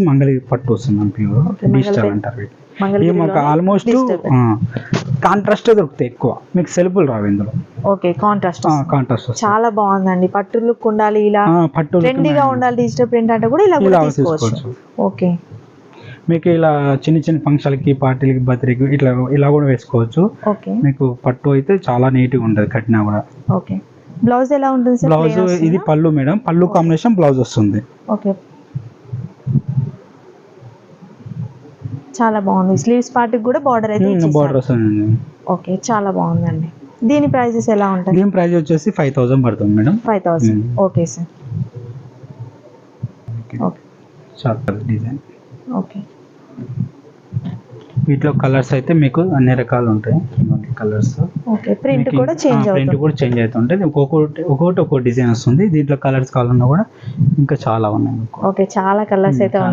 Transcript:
మంగళగిరి పట్టు వస్తుంది pure digital అంటారు. ఇవి మాకు ఆల్మోస్ట్ కాంట్రాస్ట్ దొరుకుతాయి ఎక్కువ, మీకు సెల్ఫ్లు రావు ఇందులో. ఓకే, కాంట్రాస్ట్ కాంట్రాస్ట్ చాలా బాగుందండి. పట్టు లుక్ ఉండాలి, ఇలా పట్టు ట్రెండీగా ఉండాలి, డిజిటల్ ప్రింట్ అంటే కూడా ఇలా తీసుకోవచ్చు. ఓకే, మీకు ఇలా చిన్న చిన్న ఫంక్షన్లకి, పార్టీలకి, బర్త్డేకి ఇలా కూడా వేసుకోవచ్చు. ఓకే, మీకు పట్టు అయితే చాలా నీట్గా ఉంటుంది కట్టినా కూడా. ఓకే, బ్లౌజ్ ఎలా ఉంటుంది సార్? బ్లౌజ్ ఇది పళ్ళు మేడం, పళ్ళు కాంబినేషన్ బ్లౌజ్ వస్తుంది. ఓకే, చాలా బాగుంది. స్లీవ్స్ పార్ట్ కూడా బార్డర్ అయితే బార్డర్ వస్తుంది. ఓకే, చాలా బాగుందండి. దీని ప్రైజెస్ ఎలా ఉంటాయి? దీని ప్రైస్ వచ్చేసి 5000 పడుతుంది మేడం. 5000. Okay sir. ఓకే, చాలా డిజైన్. ఓకే, వీటిలో కలర్స్ అయితే మీకు అన్ని రకాలు ఉంటాయి. కలర్స్ ఓకే, ప్రింట్ కూడా చేంజ్ అవుతుంటుంది. ఒక్కొక్కటి ఒక్కో డిజైన్ వస్తుంది. దీంట్లో కలర్స్ కావాలన్నా కూడా ఇంకా చాలా ఉన్నాయి. ఓకే, చాలా కలర్స్ అయితే